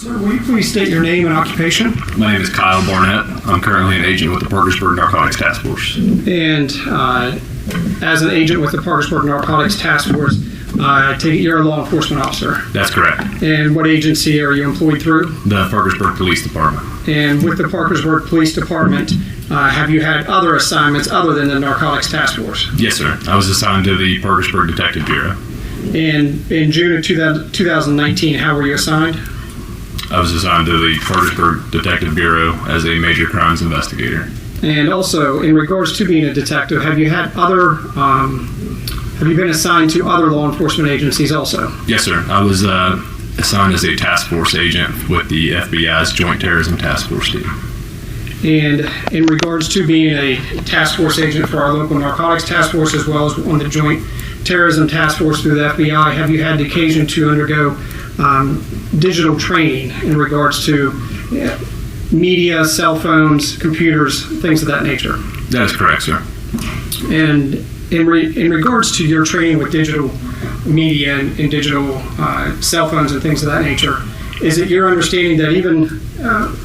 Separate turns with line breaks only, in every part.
Sir, will you please state your name and occupation?
My name is Kyle Barnett. I'm currently an agent with the Parkersburg Narcotics Task Force.
And as an agent with the Parkersburg Narcotics Task Force, I take it you're a law enforcement officer.
That's correct.
And what agency are you employed through?
The Parkersburg Police Department.
And with the Parkersburg Police Department, have you had other assignments other than the Narcotics Task Force?
Yes, sir. I was assigned to the Parkersburg Detective Bureau.
And in June of 2019, how were you assigned?
I was assigned to the Parkersburg Detective Bureau as a major crimes investigator.
And also, in regards to being a detective, have you had other, have you been assigned to other law enforcement agencies also?
Yes, sir. I was assigned as a task force agent with the FBI's Joint Terrorism Task Force team.
And in regards to being a task force agent for our local narcotics task force, as well as on the Joint Terrorism Task Force through the FBI, have you had the occasion to undergo digital training in regards to media, cell phones, computers, things of that nature?
That is correct, sir.
And in regards to your training with digital media and digital cell phones and things of that nature, is it your understanding that even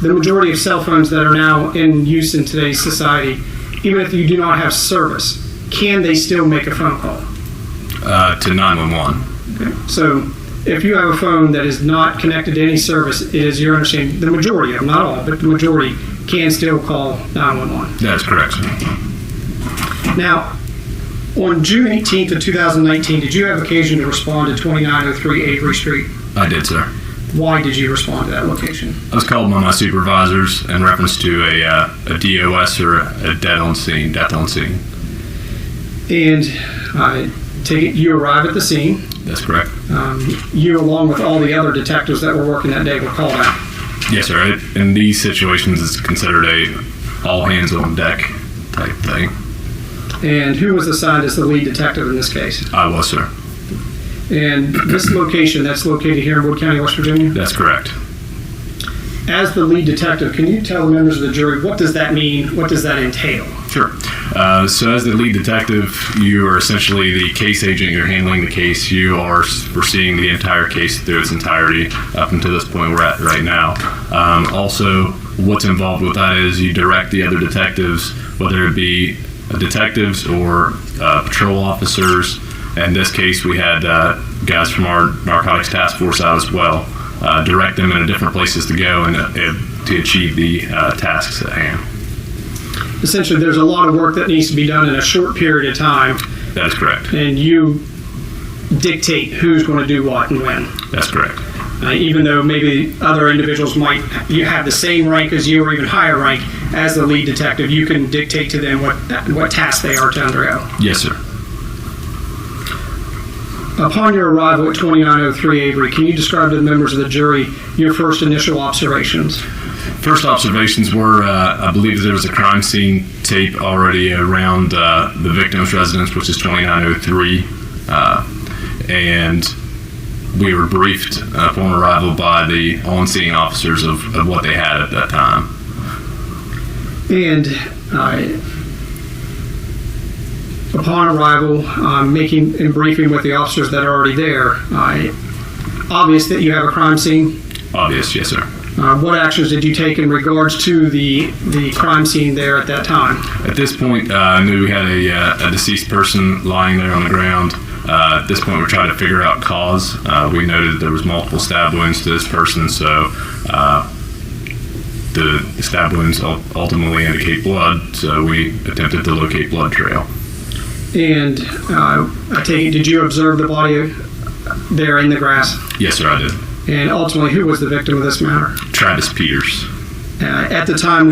the majority of cell phones that are now in use in today's society, even if you do not have service, can they still make a phone call?
To 911.
Okay. So if you have a phone that is not connected to any service, it is your understanding, the majority of them, not all, but the majority can still call 911.
That is correct, sir.
Now, on June 18th of 2019, did you have occasion to respond to 2903 Avery Street?
I did, sir.
Why did you respond to that location?
I was called by my supervisors in reference to a DOS or a death on scene.
And I take it you arrive at the scene.
That's correct.
You, along with all the other detectives that were working that day, were called out.
Yes, sir. In these situations, it's considered a all hands on deck type thing.
And who was assigned as the lead detective in this case?
I was, sir.
And this location, that's located here in Wood County, West Virginia?
That's correct.
As the lead detective, can you tell the members of the jury, what does that mean? What does that entail?
Sure. So as the lead detective, you are essentially the case agent. You're handling the case. You are foreseeing the entire case through its entirety up until this point we're at right now. Also, what's involved with that is you direct the other detectives, whether it be detectives or patrol officers. In this case, we had guys from our narcotics task force out as well. Direct them in different places to go and to achieve the tasks at hand.
Essentially, there's a lot of work that needs to be done in a short period of time.
That is correct.
And you dictate who's going to do what and when.
That's correct.
Even though maybe other individuals might have the same rank as you or even higher rank as the lead detective, you can dictate to them what tasks they are to undergo.
Yes, sir.
Upon your arrival at 2903 Avery, can you describe to the members of the jury your first initial observations?
First observations were, I believe there was a crime scene tape already around the victim's residence, which is 2903, and we were briefed upon arrival by the on-scene officers of what they had at that time.
And upon arrival, making and briefing with the officers that are already there, obvious that you have a crime scene?
Obvious, yes, sir.
What actions did you take in regards to the crime scene there at that time?
At this point, I knew we had a deceased person lying there on the ground. At this point, we're trying to figure out cause. We noted that there was multiple stab wounds to this person, so the stab wounds ultimately indicate blood, so we attempted to locate blood trail.
And I take it, did you observe the body there in the grass?
Yes, sir, I did.
And ultimately, who was the victim of this matter?
Travis Peters.
At the time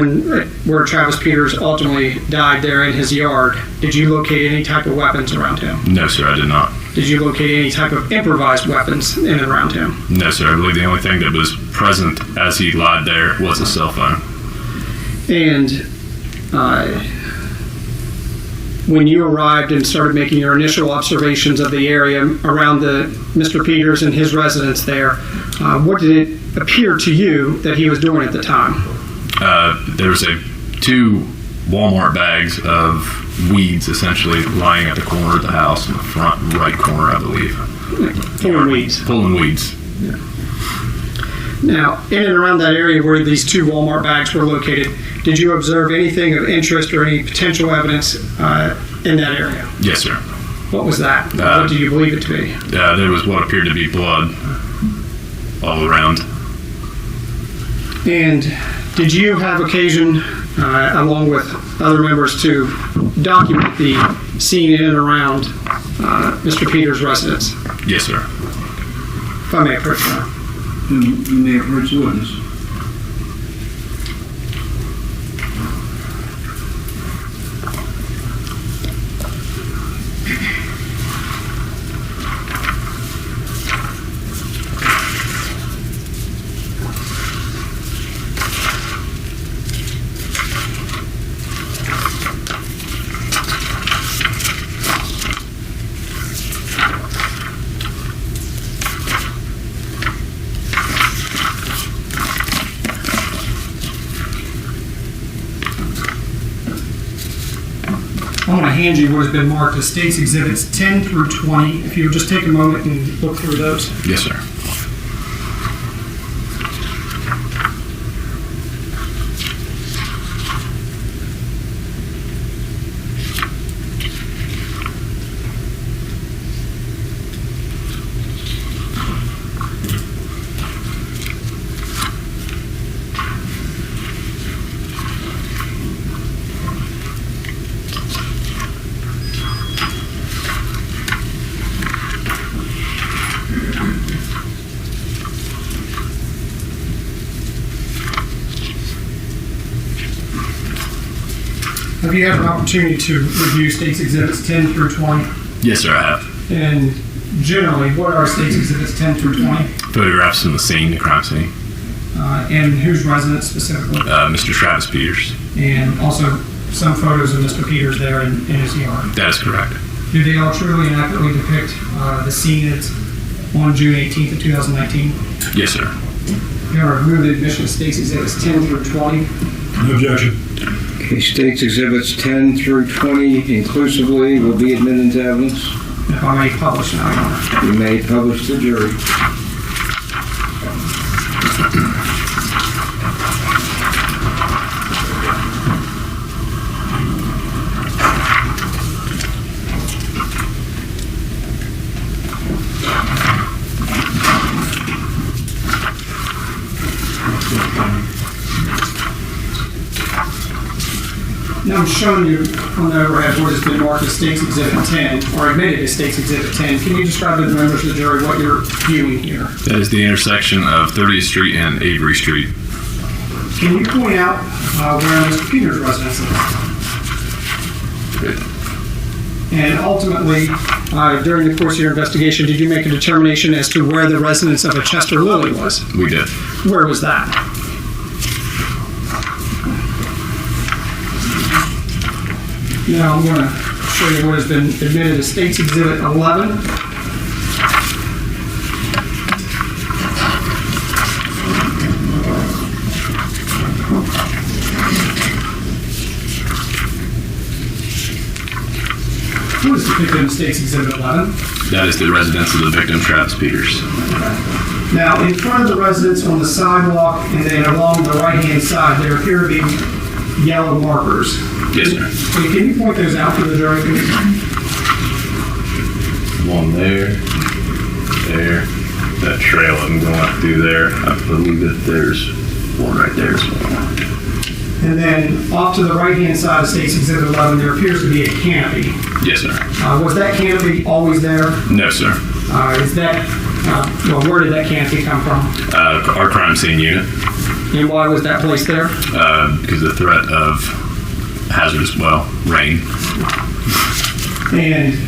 where Travis Peters ultimately died there in his yard, did you locate any type of weapons around him?
No, sir, I did not.
Did you locate any type of improvised weapons in and around him?
No, sir. I believe the only thing that was present as he lied there was a cell phone.
And when you arrived and started making your initial observations of the area around Mr. Peters and his residence there, what did it appear to you that he was doing at the time?
There was two Walmart bags of weeds essentially lying at the corner of the house, in the front right corner, I believe.
Pulling weeds.
Pulling weeds.
Yeah. Now, in and around that area where these two Walmart bags were located, did you observe anything of interest or any potential evidence in that area?
Yes, sir.
What was that? What do you believe it to be?
There was what appeared to be blood all around.
And did you have occasion, along with other members, to document the scene in and around Mr. Peters' residence?
Yes, sir.
If I may approach now.
You may approach the witness.
I want to hand you what has been marked as State's Exhibits 10 through 20. If you'll just take a moment and look through those.
Yes, sir.
Have you had an opportunity to review State's Exhibits 10 through 20?
Yes, sir, I have.
And generally, what are State's Exhibits 10 through 20?
Photographs from the scene, the crime scene.
And whose residence specifically?
Mr. Travis Peters.
And also some photos of Mr. Peters there in his yard.
That is correct.
Do they all truly and accurately depict the scene that's on June 18th of 2019?
Yes, sir.
Your Honor, move the admission of State's Exhibits 10 through 20.
No objection.
Okay, State's Exhibits 10 through 20 inclusively will be admitted into evidence.
If I may publish now, Your Honor.
You may publish the jury.
Now I'm showing you on the overhead what has been marked as State's Exhibit 10, or admitted as State's Exhibit 10. Can you describe to the members of the jury what you're viewing here?
That is the intersection of 30th Street and Avery Street.
Can you point out where Mr. Peters' residence is? And ultimately, during the course of your investigation, did you make a determination as to where the residence of a Chester Lilly was?
We did.
Where was that? Now I'm going to show you what has been admitted as State's Exhibit 11. What is depicted in State's Exhibit 11?
That is the residence of the victim, Travis Peters.
Now, in front of the residence on the sidewalk and then along the right-hand side, there appear to be yellow markers.
Yes, sir.
Can you point those out to the jury, please?
One there, that trail I'm going up through there. I believe that there's one right there as well.
And then off to the right-hand side of State's Exhibit 11, there appears to be a canopy.
Yes, sir.
Was that canopy always there?
No, sir.
Is that, where did that canopy come from?
Our crime scene unit,
And why was that placed there?
because of the threat of hazardous, rain.
And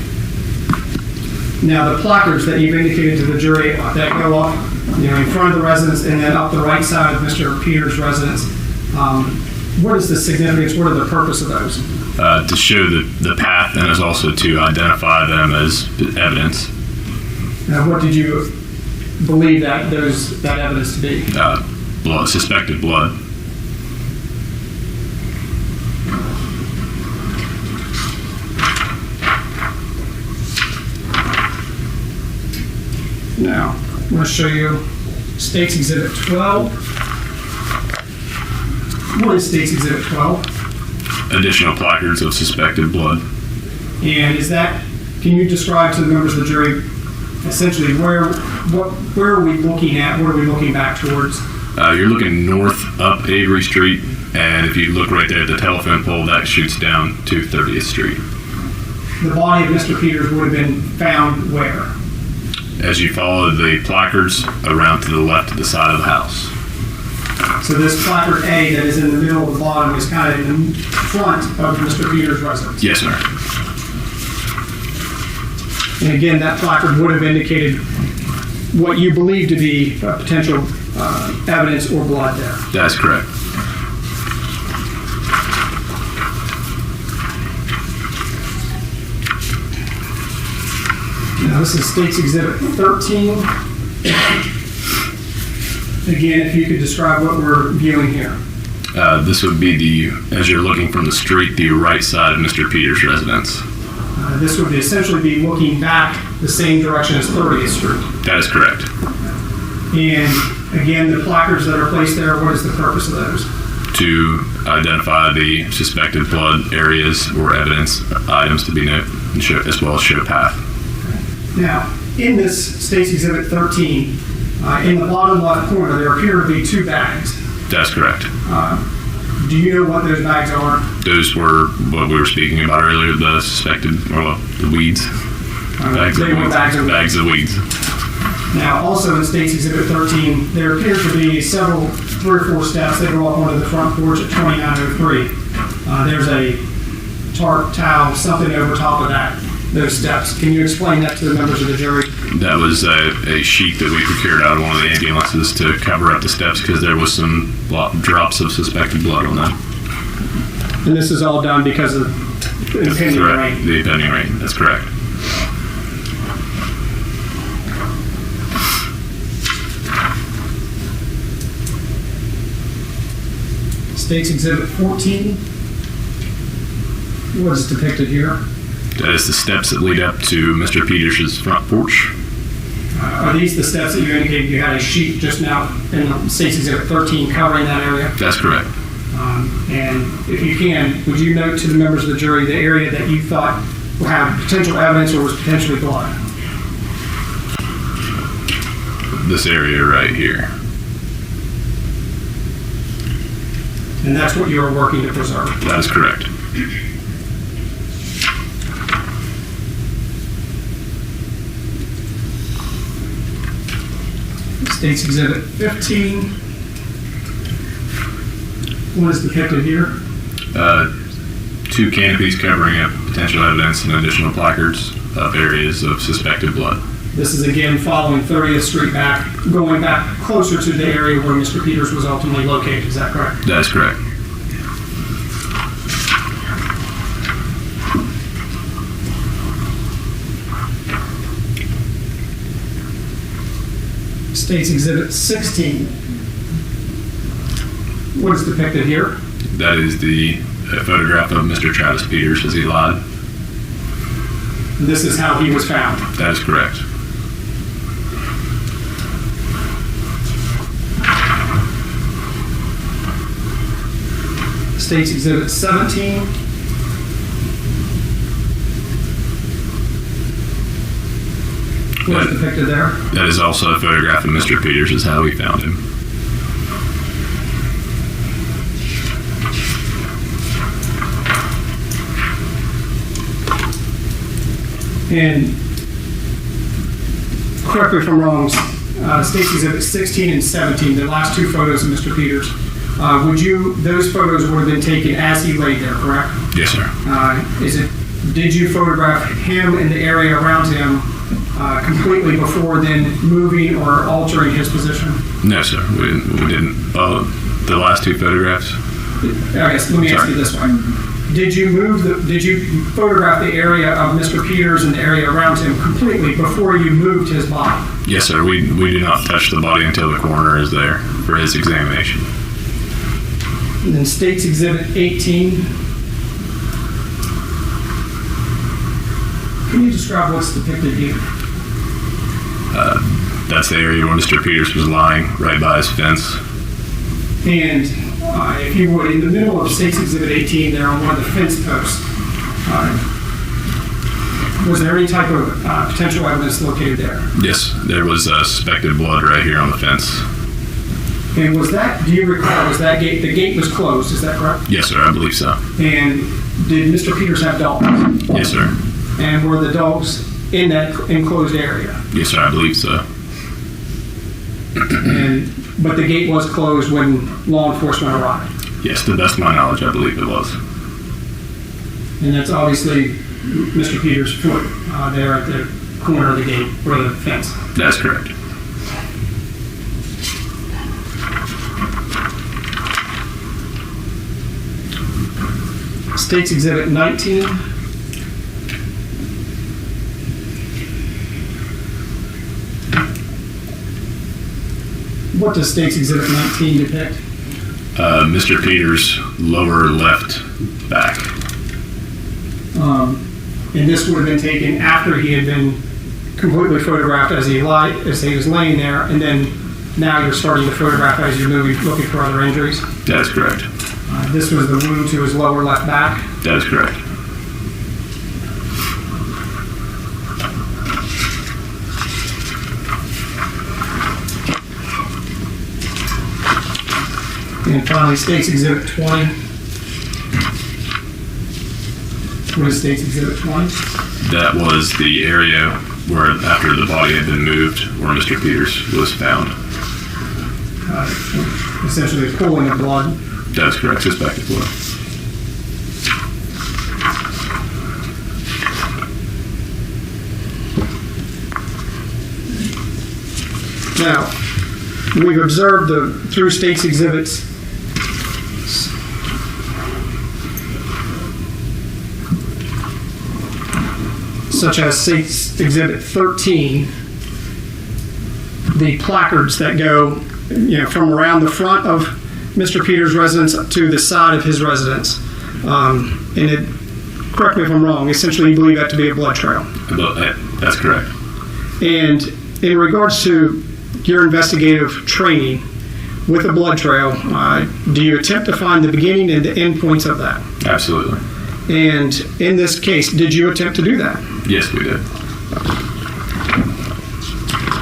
now the placards that you've indicated to the jury that go up, in front of the residence and then up the right side of Mr. Peters' residence, what is the significance, what are the purpose of those?
To show the path and is also to identify them as evidence.
Now, what did you believe that evidence to be?
Blood, suspected blood.
Now, I'm going to show you State's Exhibit 12. What is State's Exhibit 12?
Additional placards of suspected blood.
And can you describe to the members of the jury essentially where are we looking at? What are we looking back towards?
You're looking north up Avery Street, and if you look right there at the telephone pole, that shoots down to 30th Street.
The body of Mr. Peters would have been found where?
As you follow the placards around to the left of the side of the house.
So this placard A that is in the middle of the bottom is kind of in the front of Mr. Peters' residence.
Yes, sir.
And again, that placard would have indicated what you believe to be potential evidence or blood there.
That's correct.
Now this is State's Exhibit 13. Again, if you could describe what we're viewing here.
This would be as you're looking from the street, the right side of Mr. Peters' residence.
This would essentially be looking back the same direction as 30th Street.
That is correct.
And again, the placards that are placed there, what is the purpose of those?
To identify the suspected blood areas or evidence items to be noted, as well as show path.
Now, in this State's Exhibit 13, in the bottom left corner, there appear to be 2 bags.
That's correct.
Do you know what those bags are?
Those were what we were speaking about earlier, the suspected, the weeds. Bags of weeds.
Now, also in State's Exhibit 13, there appears to be 3 or 4 steps that go up onto the front porch at 2903. There's a tarp, towel, something over top of those steps. Can you explain that to the members of the jury?
That was a sheet that we procured out of one of the ambulances to cover up the steps because there was some drops of suspected blood on them.
And this is all done because of the impending rain?
The impending rain, that's correct.
State's Exhibit 14. What is depicted here?
That is the steps that lead up to Mr. Peters' front porch.
Are these the steps that you indicated you had a sheet just now in State's Exhibit 13 covering that area?
That's correct.
And if you can, would you note to the members of the jury the area that you thought would have potential evidence or was potentially blood?
This area right here.
And that's what you are working to preserve?
That is correct.
State's Exhibit 15. What is depicted here?
2 canopies covering up potential evidence and additional placards of areas of suspected blood.
This is again following 30th Street back, going back closer to the area where Mr. Peters was ultimately located. Is that correct?
That is correct.
State's Exhibit 16. What is depicted here?
That is the photograph of Mr. Travis Peters as he lied.
And this is how he was found.
That is correct.
State's Exhibit 17. What is depicted there?
That is also a photograph of Mr. Peters as how we found him.
And correct me if I'm wrong, State's Exhibit 16 and 17, the last 2 photos of Mr. Peters, those photos would have been taken as he laid there, correct?
Yes, sir.
Did you photograph him and the area around him completely before then moving or altering his position?
No, sir. We didn't. The last 2 photographs?
I guess, let me ask you this way. Did you photograph the area of Mr. Peters and the area around him completely before you moved his body?
Yes, sir. We do not touch the body until the coroner is there for his examination.
And then State's Exhibit 18. Can you describe what's depicted here?
That's the area where Mr. Peters was lying, right by his fence.
And if you would, in the middle of State's Exhibit 18, there on one of the fence posts, was there any type of potential evidence located there?
Yes, there was suspected blood right here on the fence.
And was that, do you recall, was that gate, the gate was closed, is that correct?
Yes, sir, I believe so.
And did Mr. Peters have dogs?
Yes, sir.
And were the dogs in that enclosed area?
Yes, sir, I believe so.
But the gate was closed when law enforcement arrived?
Yes, to the best of my knowledge, I believe it was.
And that's obviously Mr. Peters' foot there at the corner of the gate, or the fence?
That's correct.
State's Exhibit 19. What does State's Exhibit 19 depict?
Mr. Peters' lower left back.
And this would have been taken after he had been completely photographed as he was laying there, and then now you're starting to photograph as you're moving, looking for other injuries?
That is correct.
This was the wound to his lower left back?
That is correct.
And finally, State's Exhibit 20. What is State's Exhibit 20?
That was the area where, after the body had been moved, where Mr. Peters was found.
Essentially, a pooling of blood.
That is correct, suspected blood.
Now, we've observed through State's exhibits such as State's Exhibit 13, the placards that go, from around the front of Mr. Peters' residence to the side of his residence. Correct me if I'm wrong, essentially you believe that to be a blood trail.
That's correct.
And in regards to your investigative training with a blood trail, do you attempt to find the beginning and the end points of that?
Absolutely.
And in this case, did you attempt to do that?
Yes, we did.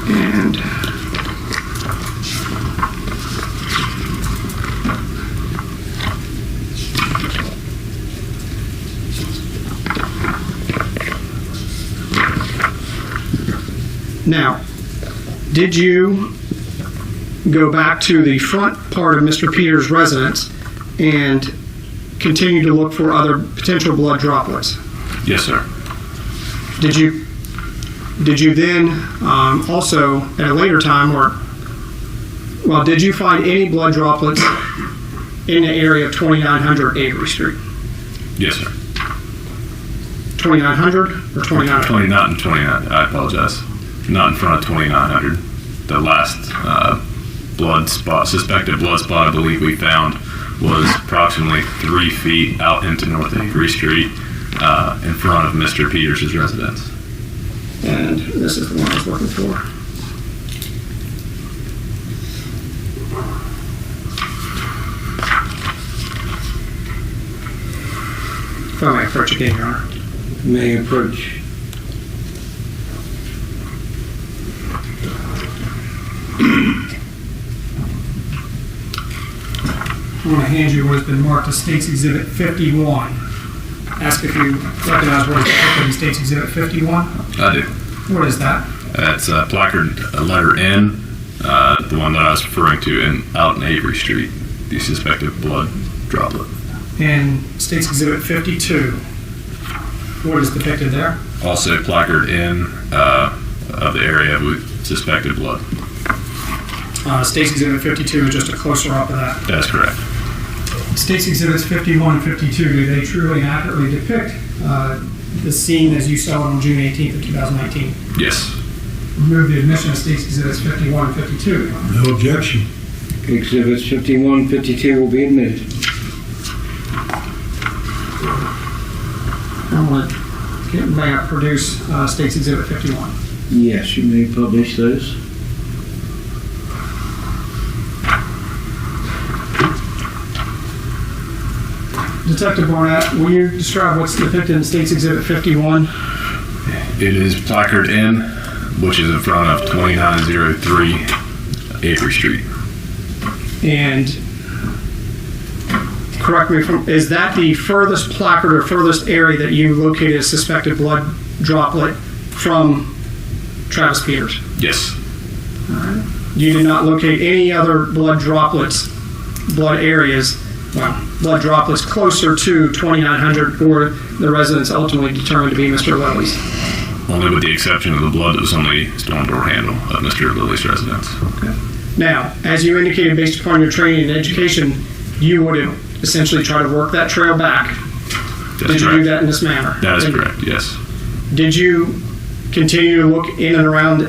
And now, did you go back to the front part of Mr. Peters' residence and continue to look for other potential blood droplets?
Yes, sir.
Did you then also at a later time, did you find any blood droplets in the area of 2900 Avery Street?
Yes, sir.
2900 or 2900?
29 and 29. I apologize. Not in front of 2900. The last suspected blood spot I believe we found was approximately 3 feet out into North Avery Street in front of Mr. Peters' residence.
And this is the one I was looking for. If I may approach again, Your Honor.
May approach.
I want to hand you what has been marked as State's Exhibit 51. Ask if you recognize what is depicted in State's Exhibit 51.
I do.
What is that?
That's placard letter N, the one that I was referring to, out in Avery Street, the suspected blood droplet.
And State's Exhibit 52. What is depicted there?
Also placard N of the area with suspected blood.
State's Exhibit 52 is just a closer up of that.
That's correct.
State's Exhibits 51 and 52, do they truly and accurately depict the scene as you saw it on June 18th of 2019?
Yes.
Remove the admission of State's Exhibits 51 and 52.
No objection.
Exhibits 51, 52 will be admitted.
May I produce State's Exhibit 51?
Yes, you may publish those.
Detective Barnett, will you describe what's depicted in State's Exhibit 51?
It is placard N, which is in front of 2903 Avery Street.
And correct me if is that the furthest placard or furthest area that you located a suspected blood droplet from Travis Peters?
Yes.
You did not locate any other blood droplets, blood areas, blood droplets closer to 2900 or the residence ultimately determined to be Mr. Lilly's?
Only with the exception of the blood that was on the storm door handle of Mr. Lilly's residence.
Okay. Now, as you indicated, based upon your training and education, you would essentially try to work that trail back.
That's
Did you
correct.
do that in this manner?
That is correct, yes.
Did you continue to look in and around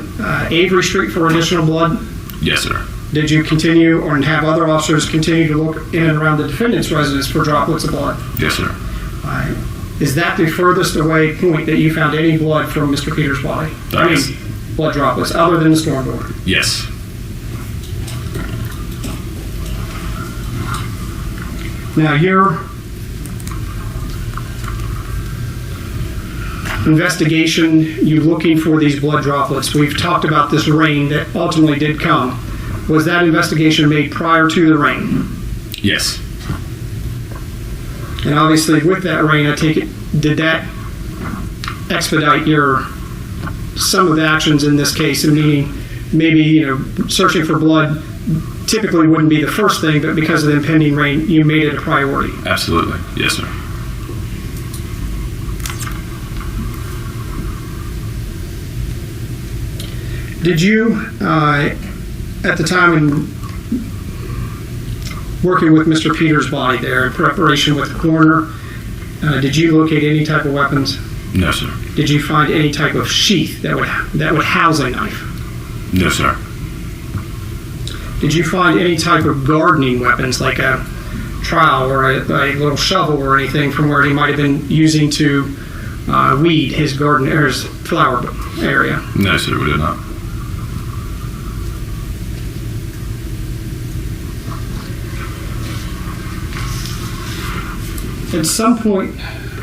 Avery Street for additional blood?
Yes, sir.
Did you continue or have other officers continue to look in and around the defendant's residence for droplets of blood?
Yes, sir.
Is that the furthest away point that you found any blood from Mr. Peters' body?
That is.
Blood droplets, other than the storm door?
Yes.
Now, your investigation, you looking for these blood droplets, we've talked about this rain that ultimately did come. Was that investigation made prior to the rain?
Yes.
And obviously with that rain, I take it, did that expedite some of the actions in this case, and meaning maybe, searching for blood typically wouldn't be the first thing, but because of the impending rain, you made it a priority?
Absolutely. Yes, sir.
Did you, at the time in working with Mr. Peters' body there in preparation with the coroner, did you locate any type of weapons?
No, sir.
Did you find any type of sheath that would house a knife?
No, sir.
Did you find any type of gardening weapons like a trowel or a little shovel or anything from where he might have been using to weed his garden or his flower area?
No, sir, we did not.
At some point,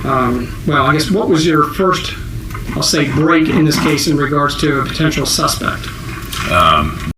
I guess, what was your first, I'll say, break in this case in regards to a potential suspect?